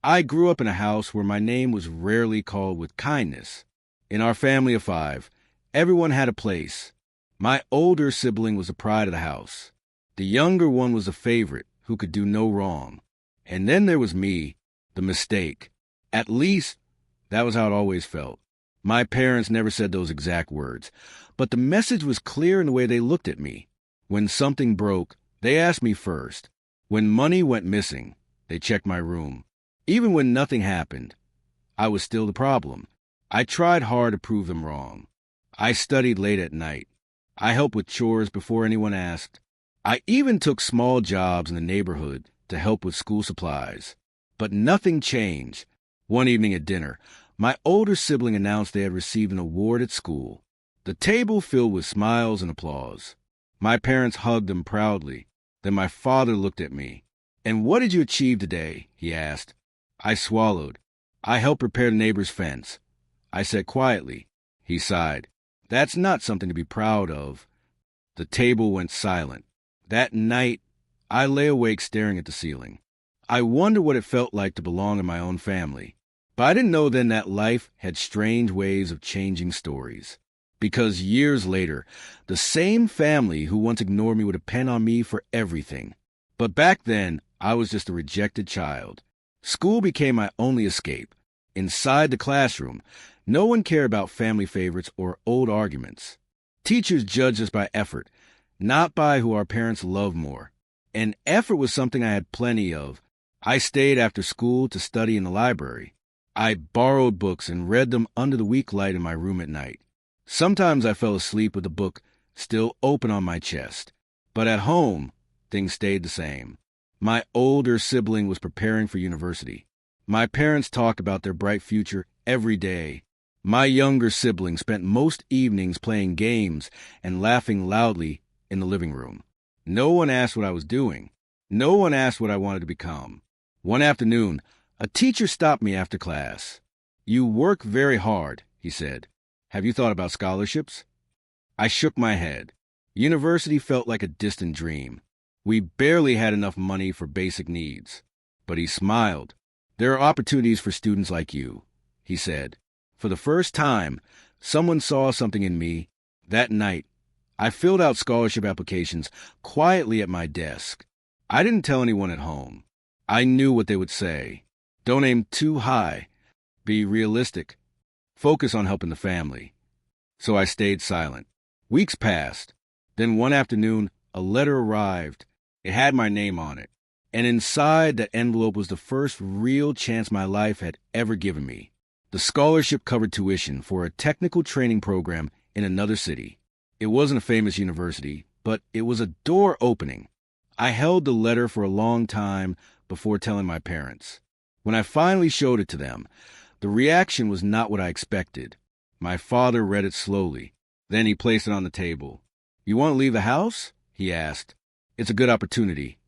I grew up in a house where my name was rarely called with kindness. In our family of 5, everyone had a place. My older sibling was the pride of the house. The younger one was a favorite who could do no wrong. And then there was me, the mistake. At least, that was how it always felt. My parents never said those exact words, but the message was clear in the way they looked at me. When something broke, they asked me first. When money went missing, they checked my room. Even when nothing happened, I was still the problem. I tried hard to prove them wrong. I studied late at night. I helped with chores before anyone asked. I even took small jobs in the neighborhood to help with school supplies. But nothing changed. One evening at dinner, my older sibling announced they had received an award at school. The table filled with smiles and applause. My parents hugged them proudly. Then my father looked at me. "And what did you achieve today?" he asked. I swallowed. "I helped repair the neighbor's fence." I said quietly. He sighed. "That's not something to be proud of." The table went silent. That night, I lay awake staring at the ceiling. I wondered what it felt like to belong in my own family. But I didn't know then that life had strange ways of changing stories. Because years later, the same family who once ignored me would depend on me for everything. But back then, I was just a rejected child. School became my only escape. Inside the classroom, no one cared about family favorites or old arguments. Teachers judged us by effort, not by who our parents loved more. And effort was something I had plenty of. I stayed after school to study in the library. I borrowed books and read them under the weak light in my room at night. Sometimes I fell asleep with the book still open on my chest. But at home, things stayed the same. My older sibling was preparing for university. My parents talked about their bright future every day. My younger sibling spent most evenings playing games and laughing loudly in the living room. No one asked what I was doing. No one asked what I wanted to become. One afternoon, a teacher stopped me after class. "You work very hard," he said. "Have you thought about scholarships?" I shook my head. University felt like a distant dream. We barely had enough money for basic needs. But he smiled. "There are opportunities for students like you," he said. For the first time, someone saw something in me. That night, I filled out scholarship applications quietly at my desk. I didn't tell anyone at home. I knew what they would say. Don't aim too high. Be realistic. Focus on helping the family. So I stayed silent. Weeks passed. Then one afternoon, a letter arrived. It had my name on it. And inside that envelope was the first real chance my life had ever given me. The scholarship covered tuition for a technical training program in another city. It wasn't a famous university, but it was a door opening. I held the letter for a long time before telling my parents. When I finally showed it to them, the reaction was not what I expected. My father read it slowly. Then he placed it on the table. "You want to leave the house?" he asked. "It's a good opportunity,"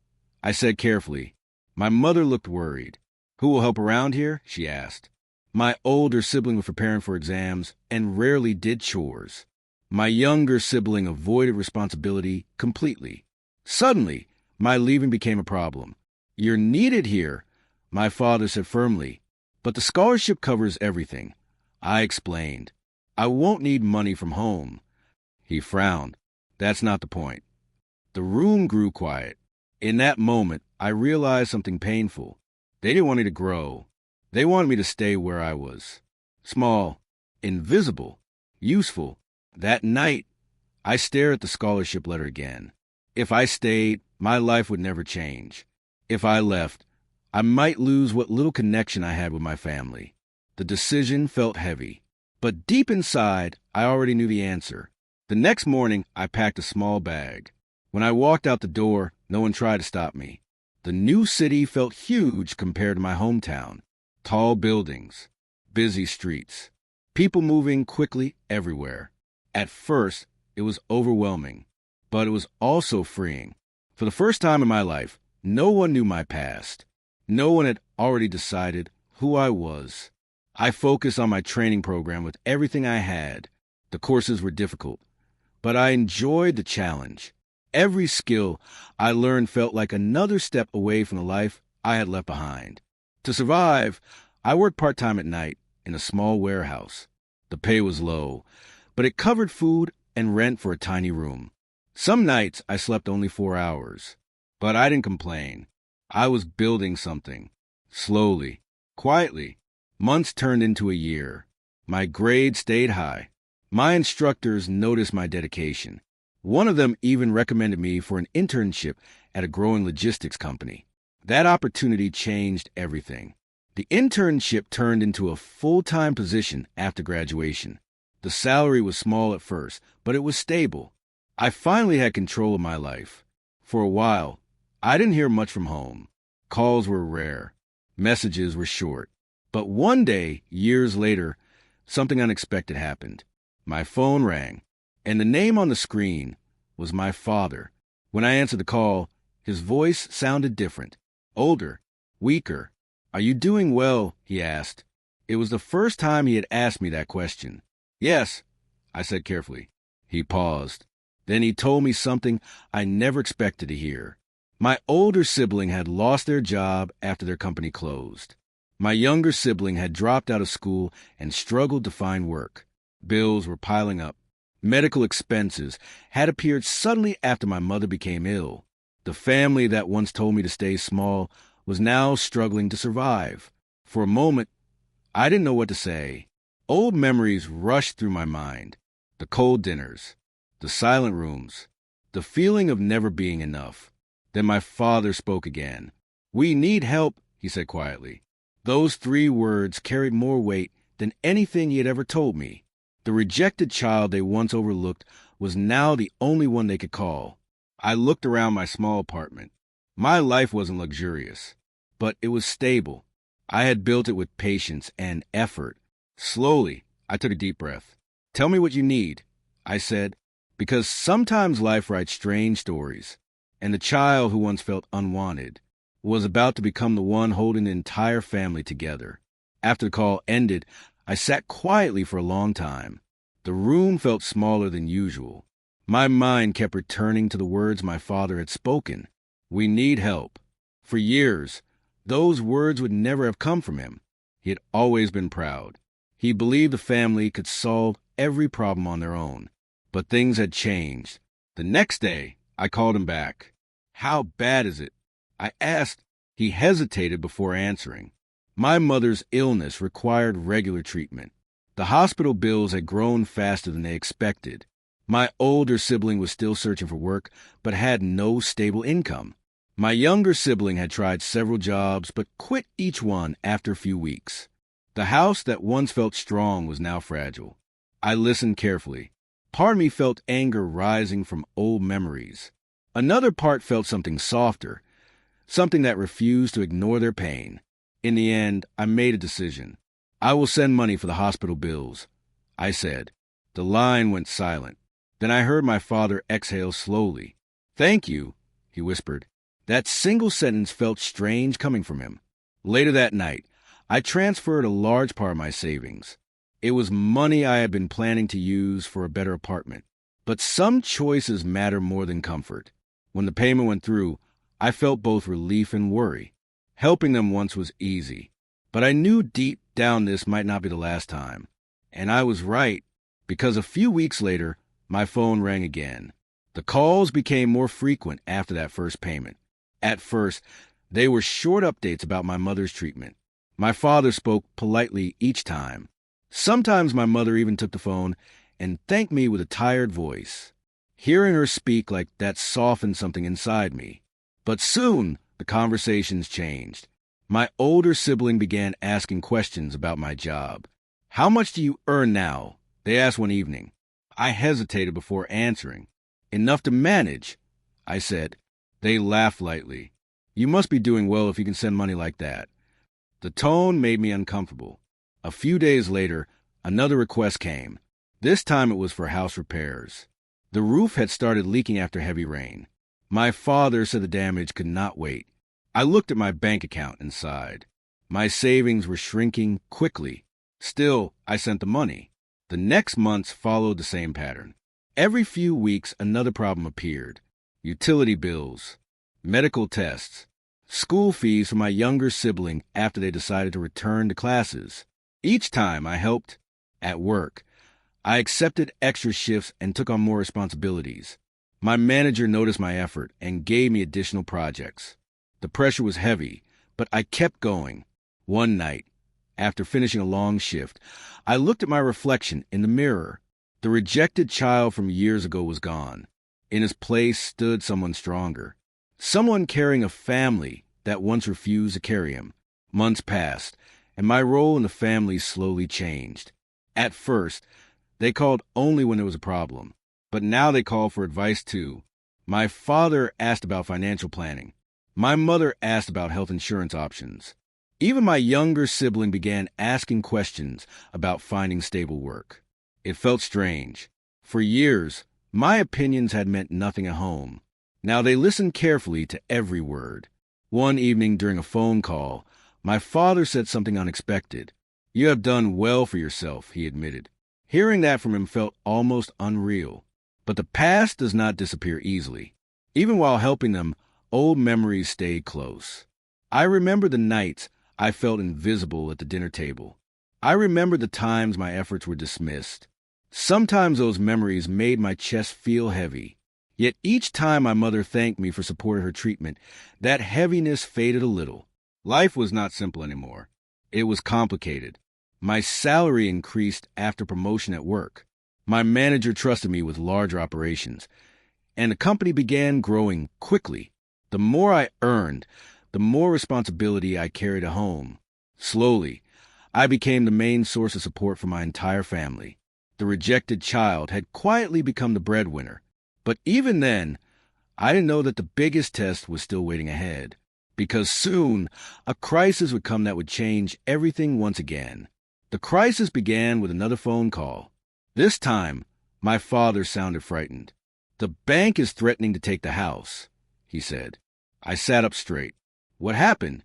I said carefully. My mother looked worried. "Who will help around here?" she asked. My older sibling was preparing for exams and rarely did chores. My younger sibling avoided responsibility completely. Suddenly, my leaving became a problem. "You're needed here," my father said firmly. "But the scholarship covers everything." I explained. "I won't need money from home." He frowned. "That's not the point." The room grew quiet. In that moment, I realized something painful. They didn't want me to grow. They wanted me to stay where I was. Small, invisible, useful. That night, I stared at the scholarship letter again. If I stayed, my life would never change. If I left, I might lose what little connection I had with my family. The decision felt heavy. But deep inside, I already knew the answer. The next morning, I packed a small bag. When I walked out the door, no one tried to stop me. The new city felt huge compared to my hometown. Tall buildings, busy streets, people moving quickly everywhere. At first, it was overwhelming, but it was also freeing. For the first time in my life, no one knew my past. No one had already decided who I was. I focused on my training program with everything I had. The courses were difficult, but I enjoyed the challenge. Every skill I learned felt like another step away from the life I had left behind. To survive, I worked part-time at night in a small warehouse. The pay was low, but it covered food and rent for a tiny room. Some nights I slept only 4 hours, but I didn't complain. I was building something. Slowly, quietly, months turned into a year. My grades stayed high. My instructors noticed my dedication. One of them even recommended me for an internship at a growing logistics company. That opportunity changed everything. The internship turned into a full-time position after graduation. The salary was small at first, but it was stable. I finally had control of my life. For a while, I didn't hear much from home. Calls were rare. Messages were short. But one day, years later, something unexpected happened. My phone rang, and the name on the screen was my father. When I answered the call, his voice sounded different, older, weaker. "Are you doing well?" he asked. It was the first time he had asked me that question. "Yes," I said carefully. He paused. Then he told me something I never expected to hear. My older sibling had lost their job after their company closed. My younger sibling had dropped out of school and struggled to find work. Bills were piling up. Medical expenses had appeared suddenly after my mother became ill. The family that once told me to stay small was now struggling to survive. For a moment, I didn't know what to say. Old memories rushed through my mind. The cold dinners, the silent rooms, the feeling of never being enough. Then my father spoke again. "We need help," he said quietly. Those 3 words carried more weight than anything he had ever told me. The rejected child they once overlooked was now the only one they could call. I looked around my small apartment. My life wasn't luxurious, but it was stable. I had built it with patience and effort. Slowly, I took a deep breath. "Tell me what you need," I said, because sometimes life writes strange stories. And the child who once felt unwanted was about to become the one holding the entire family together. After the call ended, I sat quietly for a long time. The room felt smaller than usual. My mind kept returning to the words my father had spoken. "We need help." For years, those words would never have come from him. He had always been proud. He believed the family could solve every problem on their own. But things had changed. The next day, I called him back. "How bad is it?" I asked. He hesitated before answering. My mother's illness required regular treatment. The hospital bills had grown faster than they expected. My older sibling was still searching for work, but had no stable income. My younger sibling had tried several jobs, but quit each one after a few weeks. The house that once felt strong was now fragile. I listened carefully. Part of me felt anger rising from old memories. Another part felt something softer, something that refused to ignore their pain. In the end, I made a decision. "I will send money for the hospital bills," I said. The line went silent. Then I heard my father exhale slowly. "Thank you," he whispered. That single sentence felt strange coming from him. Later that night, I transferred a large part of my savings. It was money I had been planning to use for a better apartment. But some choices matter more than comfort. When the payment went through, I felt both relief and worry. Helping them once was easy, but I knew deep down this might not be the last time. And I was right, because a few weeks later, my phone rang again. The calls became more frequent after that first payment. At first, they were short updates about my mother's treatment. My father spoke politely each time. Sometimes my mother even took the phone and thanked me with a tired voice. Hearing her speak like that softened something inside me. But soon, the conversations changed. My older sibling began asking questions about my job. "How much do you earn now?" they asked one evening. I hesitated before answering. "Enough to manage," I said. They laughed lightly. "You must be doing well if you can send money like that." The tone made me uncomfortable. A few days later, another request came. This time it was for house repairs. The roof had started leaking after heavy rain. My father said the damage could not wait. I looked at my bank account and sighed. My savings were shrinking quickly. Still, I sent the money. The next months followed the same pattern. Every few weeks, another problem appeared. Utility bills, medical tests, school fees for my younger sibling after they decided to return to classes. Each time I helped at work, I accepted extra shifts and took on more responsibilities. My manager noticed my effort and gave me additional projects. The pressure was heavy, but I kept going. One night, after finishing a long shift, I looked at my reflection in the mirror. The rejected child from years ago was gone. In his place stood someone stronger, someone carrying a family that once refused to carry him. Months passed, and my role in the family slowly changed. At first, they called only when there was a problem, but now they call for advice too. My father asked about financial planning. My mother asked about health insurance options. Even my younger sibling began asking questions about finding stable work. It felt strange. For years, my opinions had meant nothing at home. Now they listened carefully to every word. One evening during a phone call, my father said something unexpected. "You have done well for yourself," he admitted. Hearing that from him felt almost unreal. But the past does not disappear easily. Even while helping them, old memories stayed close. I remember the nights I felt invisible at the dinner table. I remember the times my efforts were dismissed. Sometimes those memories made my chest feel heavy. Yet each time my mother thanked me for supporting her treatment, that heaviness faded a little. Life was not simple anymore. It was complicated. My salary increased after promotion at work. My manager trusted me with larger operations, and the company began growing quickly. The more I earned, the more responsibility I carried at home. Slowly, I became the main source of support for my entire family. The rejected child had quietly become the breadwinner. But even then, I didn't know that the biggest test was still waiting ahead. Because soon, a crisis would come that would change everything once again. The crisis began with another phone call. This time, my father sounded frightened. "The bank is threatening to take the house," he said. I sat up straight. What happened?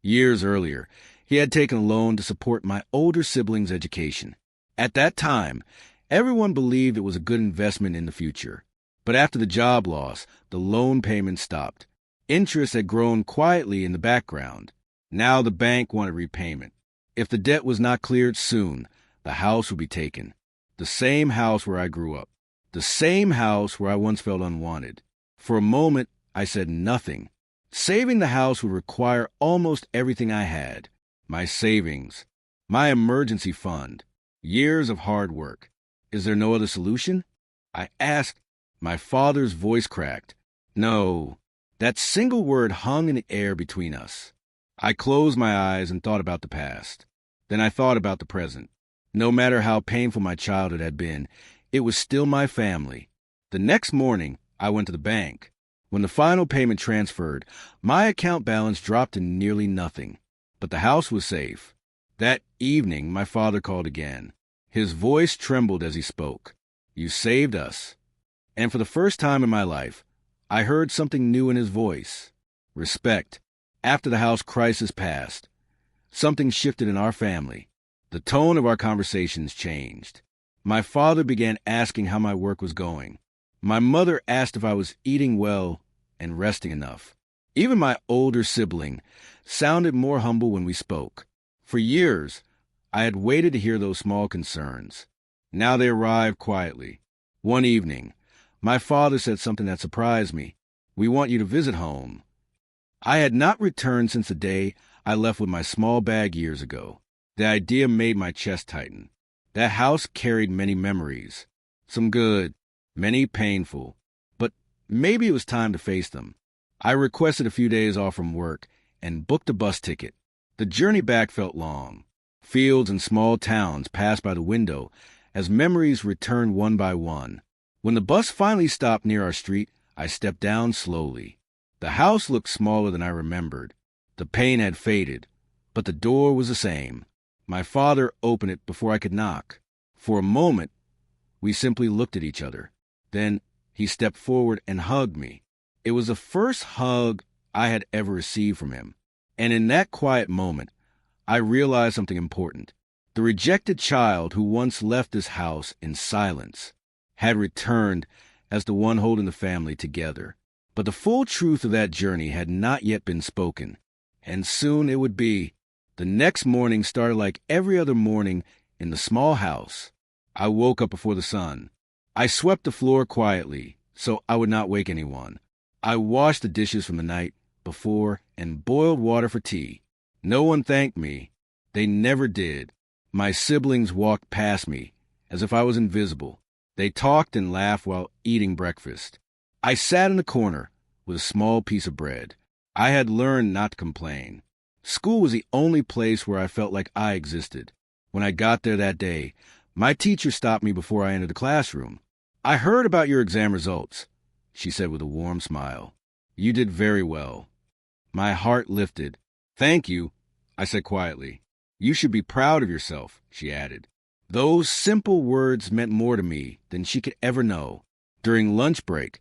Years earlier, he had taken a loan to support my older sibling's education. At that time, everyone believed it was a good investment in the future. But after the job loss, the loan payments stopped. Interest had grown quietly in the background. Now the bank wanted repayment. If the debt was not cleared soon, the house would be taken. The same house where I grew up. The same house where I once felt unwanted. For a moment, I said nothing. Saving the house would require almost everything I had. My savings, my emergency fund, years of hard work. Is there no other solution? I asked. My father's voice cracked. No. That single word hung in the air between us. I closed my eyes and thought about the past. Then I thought about the present. No matter how painful my childhood had been, it was still my family. The next morning, I went to the bank. When the final payment transferred, my account balance dropped to nearly nothing. But the house was safe. That evening, my father called again. His voice trembled as he spoke. "You saved us." And for the first time in my life, I heard something new in his voice. Respect. After the house crisis passed, something shifted in our family. The tone of our conversations changed. My father began asking how my work was going. My mother asked if I was eating well and resting enough. Even my older sibling sounded more humble when we spoke. For years, I had waited to hear those small concerns. Now they arrived quietly. One evening, my father said something that surprised me. "We want you to visit home." I had not returned since the day I left with my small bag years ago. The idea made my chest tighten. That house carried many memories. Some good, many painful. But maybe it was time to face them. I requested a few days off from work and booked a bus ticket. The journey back felt long. Fields and small towns passed by the window as memories returned one by one. When the bus finally stopped near our street, I stepped down slowly. The house looked smaller than I remembered. The pain had faded, but the door was the same. My father opened it before I could knock. For a moment, we simply looked at each other. Then he stepped forward and hugged me. It was the first hug I had ever received from him. And in that quiet moment, I realized something important. The rejected child who once left this house in silence had returned as the one holding the family together. But the full truth of that journey had not yet been spoken, and soon it would be. The next morning started like every other morning in the small house. I woke up before the sun. I swept the floor quietly, so I would not wake anyone. I washed the dishes from the night before and boiled water for tea. No one thanked me. They never did. My siblings walked past me as if I was invisible. They talked and laughed while eating breakfast. I sat in the corner with a small piece of bread. I had learned not to complain. School was the only place where I felt like I existed. When I got there that day, my teacher stopped me before I entered the classroom. "I heard about your exam results," she said with a warm smile. "You did very well." My heart lifted. "Thank you," I said quietly. "You should be proud of yourself," she added. Those simple words meant more to me than she could ever know. During lunch break,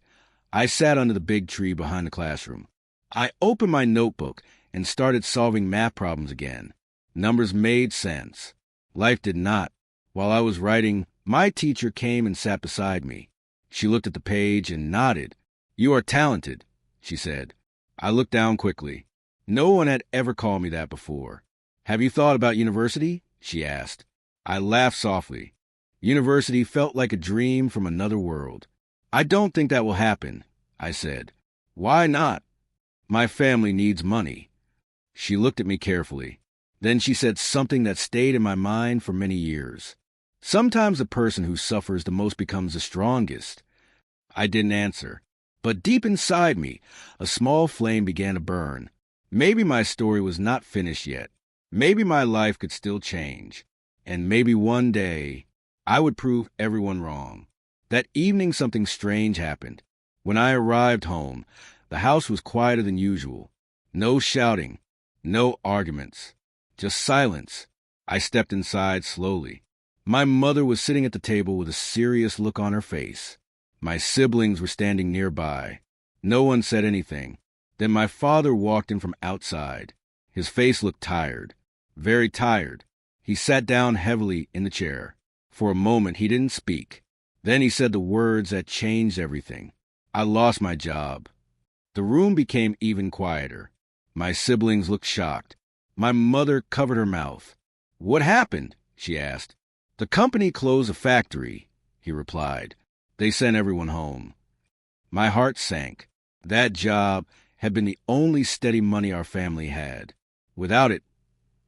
I sat under the big tree behind the classroom. I opened my notebook and started solving math problems again. Numbers made sense. Life did not. While I was writing, my teacher came and sat beside me. She looked at the page and nodded. "You are talented," she said. I looked down quickly. No one had ever called me that before. "Have you thought about university?" she asked. I laughed softly. University felt like a dream from another world. "I don't think that will happen," I said. "Why not?" "My family needs money." She looked at me carefully. Then she said something that stayed in my mind for many years. "Sometimes the person who suffers the most becomes the strongest." I didn't answer. But deep inside me, a small flame began to burn. Maybe my story was not finished yet. Maybe my life could still change. And maybe one day, I would prove everyone wrong. That evening, something strange happened. When I arrived home, the house was quieter than usual. No shouting, no arguments, just silence. I stepped inside slowly. My mother was sitting at the table with a serious look on her face. My siblings were standing nearby. No one said anything. Then my father walked in from outside. His face looked tired, very tired. He sat down heavily in the chair. For a moment, he didn't speak. Then he said the words that changed everything. "I lost my job." The room became even quieter. My siblings looked shocked. My mother covered her mouth. "What happened?" she asked. "The company closed a factory," he replied. "They sent everyone home." My heart sank. That job had been the only steady money our family had. Without it,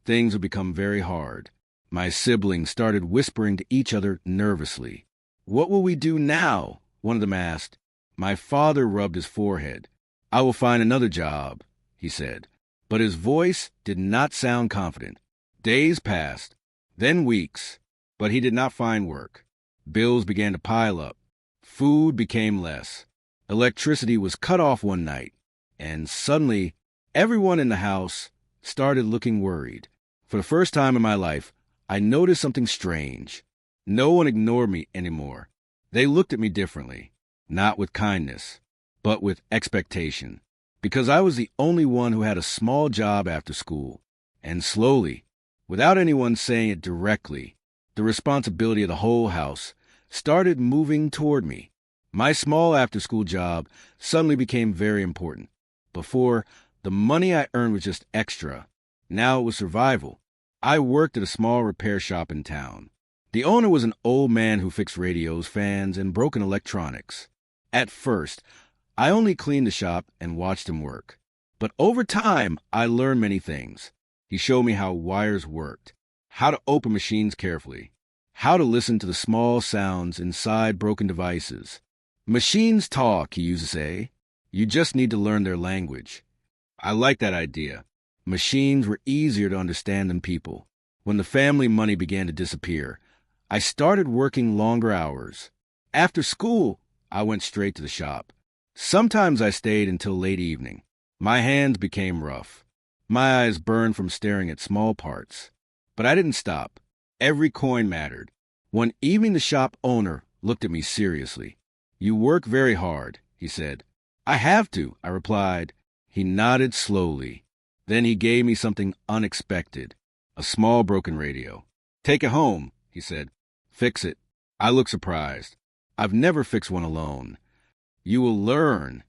things would become very hard. My siblings started whispering to each other nervously. "What will we do now?" one of them asked. My father rubbed his forehead. "I will find another job," he said. But his voice did not sound confident. Days passed, then weeks, but he did not find work. Bills began to pile up. Food became less. Electricity was cut off one night, and suddenly everyone in the house started looking worried. For the first time in my life, I noticed something strange. No one ignored me anymore. They looked at me differently, not with kindness, but with expectation, because I was the only one who had a small job after school. And slowly, without anyone saying it directly, the responsibility of the whole house started moving toward me. My small after-school job suddenly became very important. Before, the money I earned was just extra. Now it was survival. I worked at a small repair shop in town. The owner was an old man who fixed radios, fans, and broken electronics. At first, I only cleaned the shop and watched him work. But over time, I learned many things. He showed me how wires worked, how to open machines carefully, how to listen to the small sounds inside broken devices. "Machines talk," he used to say. "You just need to learn their language." I liked that idea. Machines were easier to understand than people. When the family money began to disappear, I started working longer hours. After school, I went straight to the shop. Sometimes I stayed until late evening. My hands became rough. My eyes burned from staring at small parts. But I didn't stop. Every coin mattered. One evening, the shop owner looked at me seriously. "You work very hard," he said. "I have to," I replied. He nodded slowly. Then he gave me something unexpected, a small broken radio. "Take it home," he said. "Fix it." I looked surprised. I've never fixed one alone. "You will learn."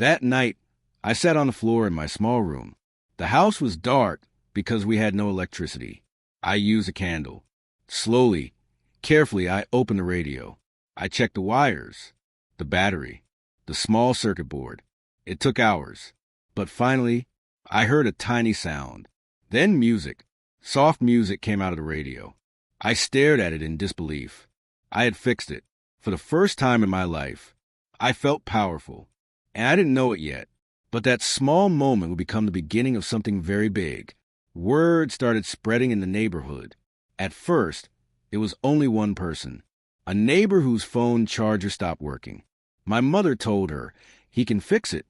That night, I sat on the floor in my small room. The house was dark because we had no electricity. I used a candle. Slowly, carefully, I opened the radio. I checked the wires, the battery, the small circuit board. It took hours. But finally, I heard a tiny sound. Then music. Soft music came out of the radio. I stared at it in disbelief. I had fixed it. For the first time in my life, I felt powerful. And I didn't know it yet. But that small moment would become the beginning of something very big. Word started spreading in the neighborhood. At first, it was only one person, a neighbor whose phone charger stopped working. My mother told her, "He can fix it."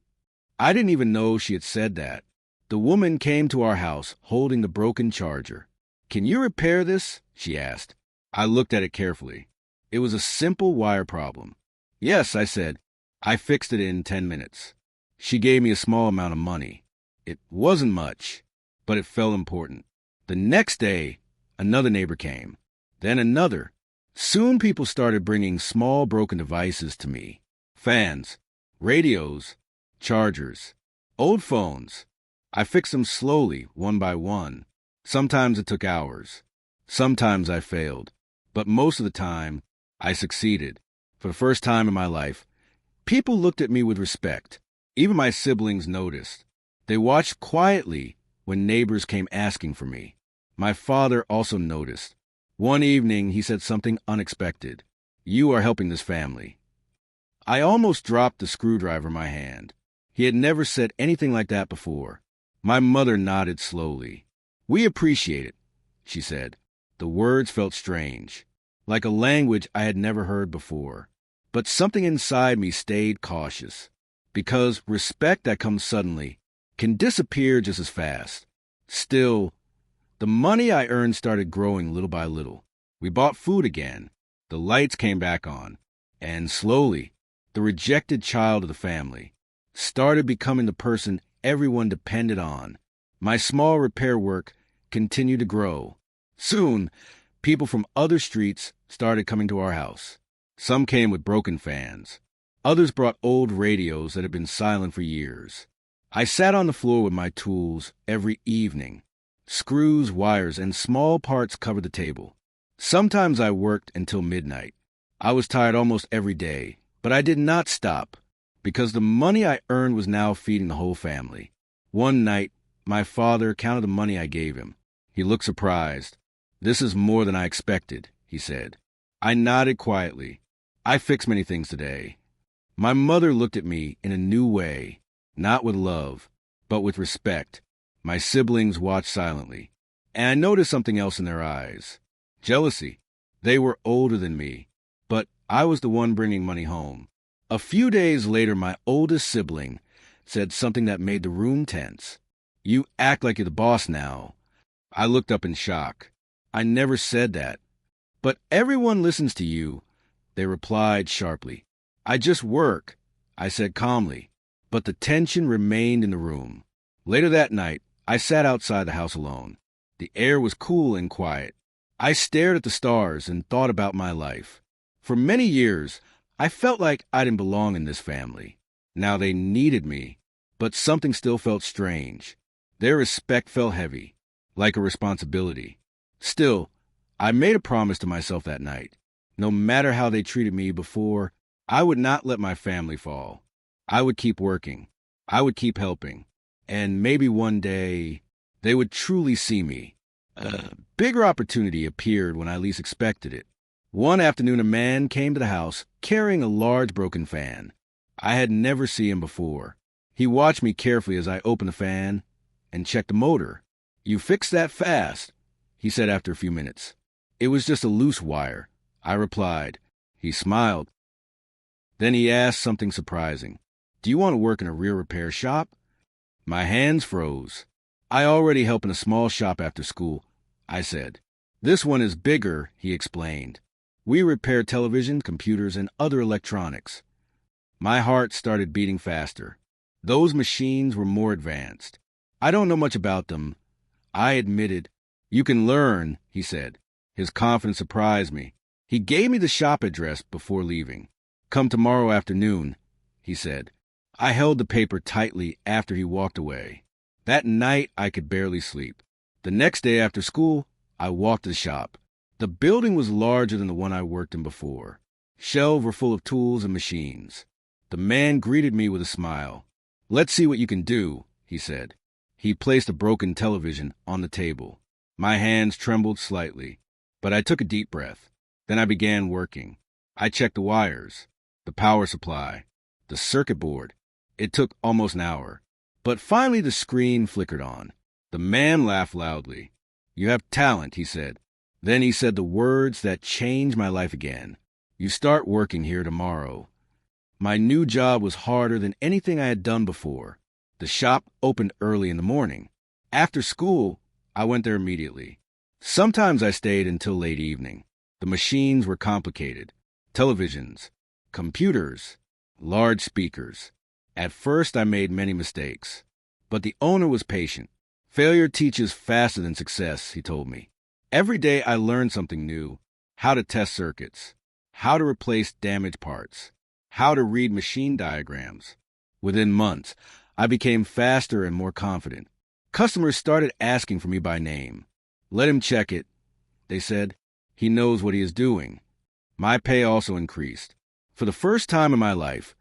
I didn't even know she had said that. The woman came to our house holding the broken charger. "Can you repair this?" she asked. I looked at it carefully. It was a simple wire problem. "Yes," I said. "I fixed it in 10 minutes." She gave me a small amount of money. It wasn't much, but it felt important. The next day, another neighbor came. Then another. Soon people started bringing small broken devices to me. Fans, radios, chargers, old phones. I fixed them slowly, one by one. Sometimes it took hours. Sometimes I failed. But most of the time, I succeeded. For the first time in my life, people looked at me with respect. Even my siblings noticed. They watched quietly when neighbors came asking for me. My father also noticed. One evening, he said something unexpected. "You are helping this family." I almost dropped the screwdriver in my hand. He had never said anything like that before. My mother nodded slowly. "We appreciate it," she said. The words felt strange, like a language I had never heard before. But something inside me stayed cautious, because respect that comes suddenly can disappear just as fast. Still, the money I earned started growing little by little. We bought food again. The lights came back on. And slowly, the rejected child of the family started becoming the person everyone depended on. My small repair work continued to grow. Soon, people from other streets started coming to our house. Some came with broken fans. Others brought old radios that had been silent for years. I sat on the floor with my tools every evening. Screws, wires, and small parts covered the table. Sometimes I worked until midnight. I was tired almost every day, but I did not stop, because the money I earned was now feeding the whole family. One night, my father counted the money I gave him. He looked surprised. "This is more than I expected," he said. I nodded quietly. "I fixed many things today." My mother looked at me in a new way, not with love, but with respect. My siblings watched silently, and I noticed something else in their eyes. Jealousy. They were older than me, but I was the one bringing money home. A few days later, my oldest sibling said something that made the room tense. "You act like you're the boss now." I looked up in shock. "I never said that." "But everyone listens to you," they replied sharply. "I just work," I said calmly, but the tension remained in the room. Later that night, I sat outside the house alone. The air was cool and quiet. I stared at the stars and thought about my life. For many years, I felt like I didn't belong in this family. Now they needed me, but something still felt strange. Their respect felt heavy, like a responsibility. Still, I made a promise to myself that night. No matter how they treated me before, I would not let my family fall. I would keep working. I would keep helping. And maybe one day, they would truly see me. A bigger opportunity appeared when I least expected it. One afternoon, a man came to the house carrying a large broken fan. I had never seen him before. He watched me carefully as I opened the fan and checked the motor. "You fixed that fast," he said after a few minutes. "It was just a loose wire," I replied. He smiled. Then he asked something surprising. "Do you want to work in a real repair shop?" My hands froze. "I already help in a small shop after school," I said. "This one is bigger," he explained. "We repair television, computers, and other electronics." My heart started beating faster. Those machines were more advanced. "I don't know much about them," I admitted. "You can learn," he said. His confidence surprised me. He gave me the shop address before leaving. "Come tomorrow afternoon," he said. I held the paper tightly after he walked away. That night, I could barely sleep. The next day after school, I walked to the shop. The building was larger than the one I worked in before. Shelves were full of tools and machines. The man greeted me with a smile. "Let's see what you can do," he said. He placed a broken television on the table. My hands trembled slightly, but I took a deep breath. Then I began working. I checked the wires, the power supply, the circuit board. It took almost an hour. But finally the screen flickered on. The man laughed loudly. "You have talent," he said. Then he said the words that changed my life again. "You start working here tomorrow." My new job was harder than anything I had done before. The shop opened early in the morning. After school, I went there immediately. Sometimes I stayed until late evening. The machines were complicated. Televisions, computers, large speakers. At first, I made many mistakes. But the owner was patient. "Failure teaches faster than success," he told me. Every day I learned something new. How to test circuits. How to replace damaged parts. How to read machine diagrams. Within months, I became faster and more confident. Customers started asking for me by name. "Let him check it," they said. "He knows what he is doing." My pay also increased. For the first time in my life,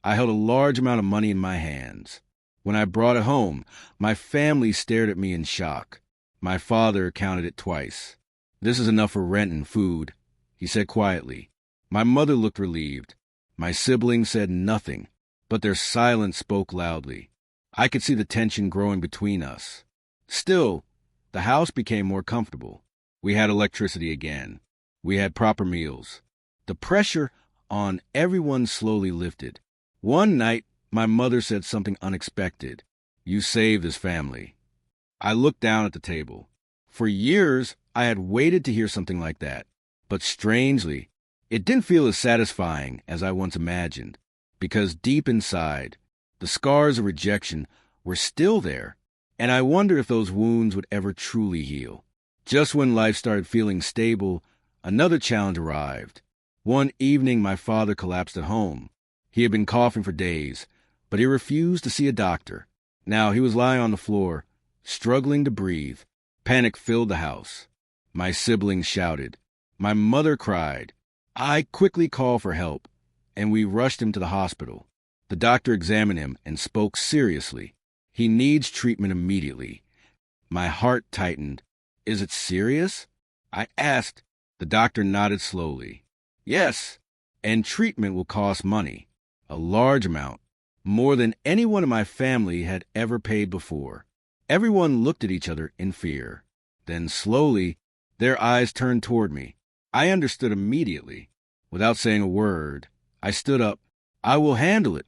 I held a large amount of money in my hands. When I brought it home, my family stared at me in shock. My father counted it twice. "This is enough for rent and food," he said quietly. My mother looked relieved. My siblings said nothing, but their silence spoke loudly. I could see the tension growing between us. Still, the house became more comfortable. We had electricity again. We had proper meals. The pressure on everyone slowly lifted. One night, my mother said something unexpected. "You saved this family." I looked down at the table. For years, I had waited to hear something like that. But strangely, it didn't feel as satisfying as I once imagined, because deep inside, the scars of rejection were still there, and I wondered if those wounds would ever truly heal. Just when life started feeling stable, another challenge arrived. One evening, my father collapsed at home. He had been coughing for days, but he refused to see a doctor. Now he was lying on the floor, struggling to breathe. Panic filled the house. My siblings shouted. My mother cried. I quickly called for help, and we rushed him to the hospital. The doctor examined him and spoke seriously. "He needs treatment immediately." My heart tightened. "Is it serious?" I asked. The doctor nodded slowly. "Yes, and treatment will cost money, a large amount, more than anyone in my family had ever paid before." Everyone looked at each other in fear. Then slowly, their eyes turned toward me. I understood immediately. Without saying a word, I stood up. "I will handle it,"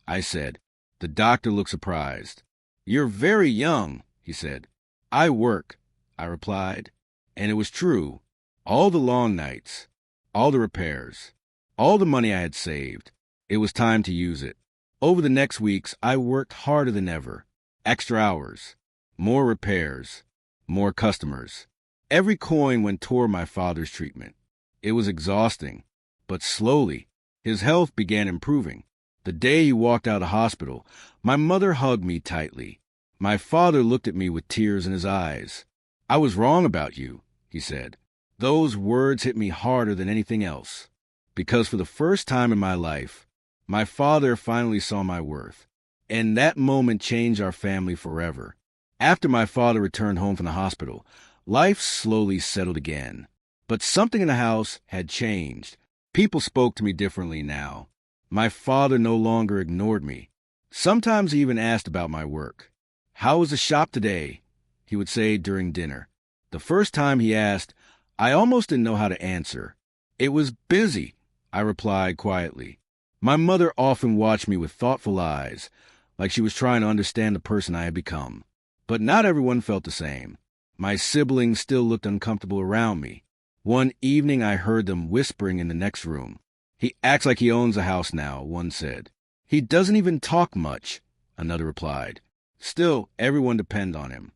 I said. The doctor looked surprised. "You're very young," he said. "I work," I replied. And it was true. All the long nights, all the repairs, all the money I had saved, it was time to use it. Over the next weeks, I worked harder than ever. Extra hours, more repairs, more customers. Every coin went toward my father's treatment. It was exhausting, but slowly, his health began improving. The day he walked out of the hospital, my mother hugged me tightly. My father looked at me with tears in his eyes. "I was wrong about you," he said. Those words hit me harder than anything else, because for the first time in my life, my father finally saw my worth, and that moment changed our family forever. After my father returned home from the hospital, life slowly settled again. But something in the house had changed. People spoke to me differently now. My father no longer ignored me. Sometimes he even asked about my work. "How was the shop today?" he would say during dinner. The first time he asked, I almost didn't know how to answer. "It was busy," I replied quietly. My mother often watched me with thoughtful eyes, like she was trying to understand the person I had become. But not everyone felt the same. My siblings still looked uncomfortable around me. One evening I heard them whispering in the next room. "He acts like he owns the house now," one said. "He doesn't even talk much," another replied. Still, everyone depended on him.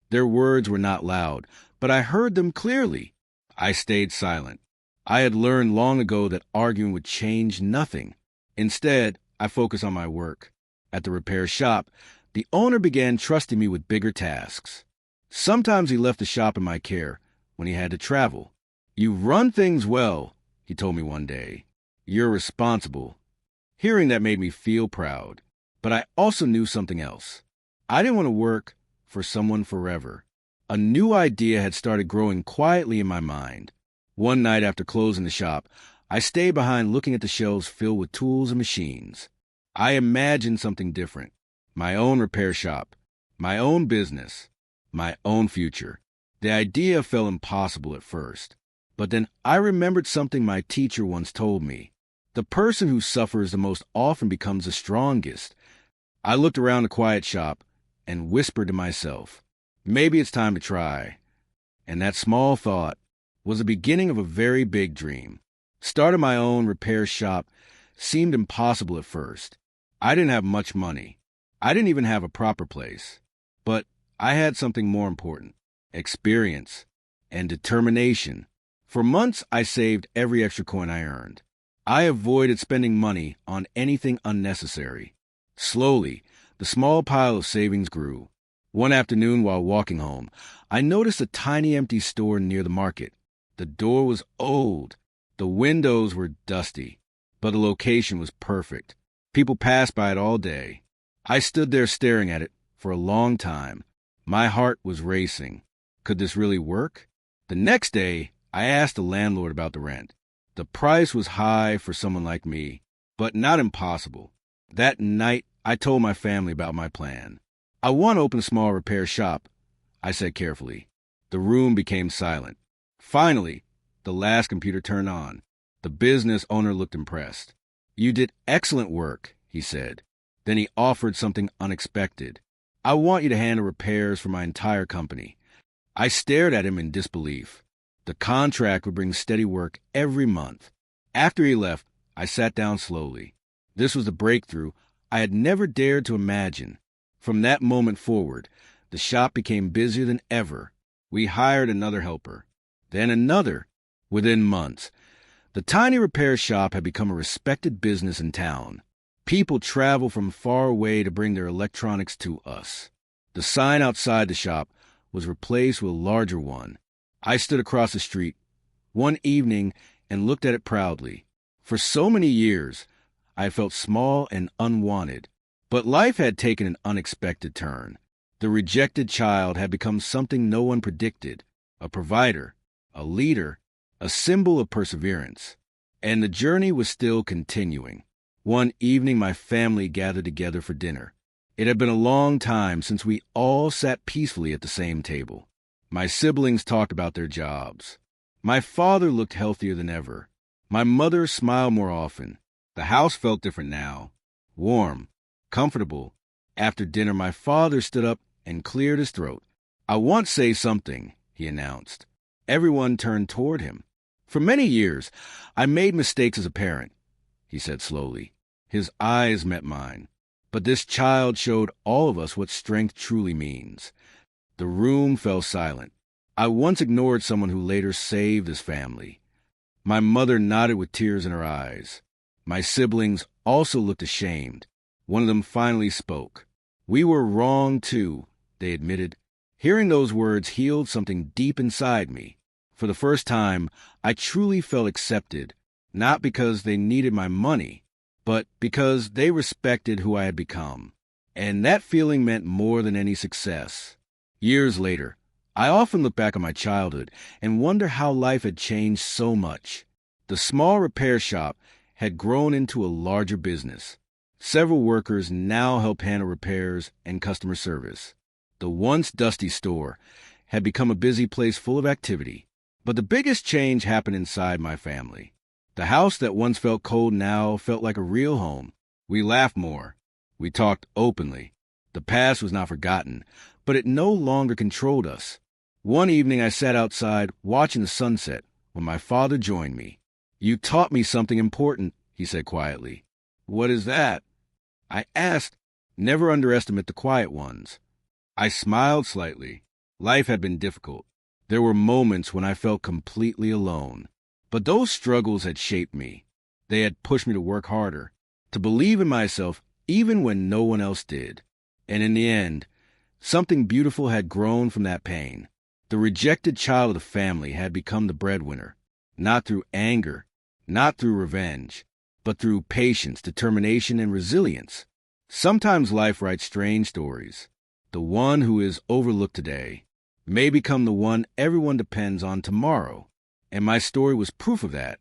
Their words were not loud, but I heard them clearly. I stayed silent. I had learned long ago that arguing would change nothing. Instead, I focused on my work. At the repair shop, the owner began trusting me with bigger tasks. Sometimes he left the shop in my care when he had to travel. "You run things well," he told me one day. "You're responsible." Hearing that made me feel proud. But I also knew something else. I didn't want to work for someone forever. A new idea had started growing quietly in my mind. One night after closing the shop, I stayed behind looking at the shelves filled with tools and machines. I imagined something different. My own repair shop, my own business, my own future. The idea felt impossible at first. But then I remembered something my teacher once told me. The person who suffers the most often becomes the strongest. I looked around the quiet shop and whispered to myself, maybe it's time to try. And that small thought was the beginning of a very big dream. Starting my own repair shop seemed impossible at first. I didn't have much money. I didn't even have a proper place. But I had something more important: experience and determination. For months, I saved every extra coin I earned. I avoided spending money on anything unnecessary. Slowly, the small pile of savings grew. One afternoon while walking home, I noticed a tiny empty store near the market. The door was old. The windows were dusty, but the location was perfect. People passed by it all day. I stood there staring at it for a long time. My heart was racing. Could this really work? The next day, I asked the landlord about the rent. The price was high for someone like me, but not impossible. That night, I told my family about my plan. "I want to open a small repair shop," I said carefully. The room became silent. Finally, the last computer turned on. The business owner looked impressed. "You did excellent work," he said. Then he offered something unexpected. "I want you to handle repairs for my entire company." I stared at him in disbelief. The contract would bring steady work every month. After he left, I sat down slowly. This was the breakthrough I had never dared to imagine. From that moment forward, the shop became busier than ever. We hired another helper, then another. Within months, the tiny repair shop had become a respected business in town. People traveled from far away to bring their electronics to us. The sign outside the shop was replaced with a larger one. I stood across the street one evening and looked at it proudly. For so many years, I felt small and unwanted. But life had taken an unexpected turn. The rejected child had become something no one predicted: a provider, a leader, a symbol of perseverance. And the journey was still continuing. One evening, my family gathered together for dinner. It had been a long time since we all sat peacefully at the same table. My siblings talked about their jobs. My father looked healthier than ever. My mother smiled more often. The house felt different now. Warm, comfortable. After dinner, my father stood up and cleared his throat. "I want to say something," he announced. Everyone turned toward him. "For many years, I made mistakes as a parent," he said slowly. His eyes met mine. But this child showed all of us what strength truly means. The room fell silent. I once ignored someone who later saved his family. My mother nodded with tears in her eyes. My siblings also looked ashamed. One of them finally spoke. "We were wrong, too," they admitted. Hearing those words healed something deep inside me. For the first time, I truly felt accepted, not because they needed my money, but because they respected who I had become. And that feeling meant more than any success. Years later, I often look back on my childhood and wonder how life had changed so much. The small repair shop had grown into a larger business. Several workers now help handle repairs and customer service. The once dusty store had become a busy place full of activity. But the biggest change happened inside my family. The house that once felt cold now felt like a real home. We laughed more. We talked openly. The past was not forgotten, but it no longer controlled us. One evening I sat outside watching the sunset when my father joined me. "You taught me something important," he said quietly. "What is that?" I asked. "Never underestimate the quiet ones." I smiled slightly. Life had been difficult. There were moments when I felt completely alone. But those struggles had shaped me. They had pushed me to work harder, to believe in myself even when no one else did. And in the end, something beautiful had grown from that pain. The rejected child of the family had become the breadwinner, not through anger, not through revenge, but through patience, determination, and resilience. Sometimes life writes strange stories. The one who is overlooked today may become the one everyone depends on tomorrow. And my story was proof of that.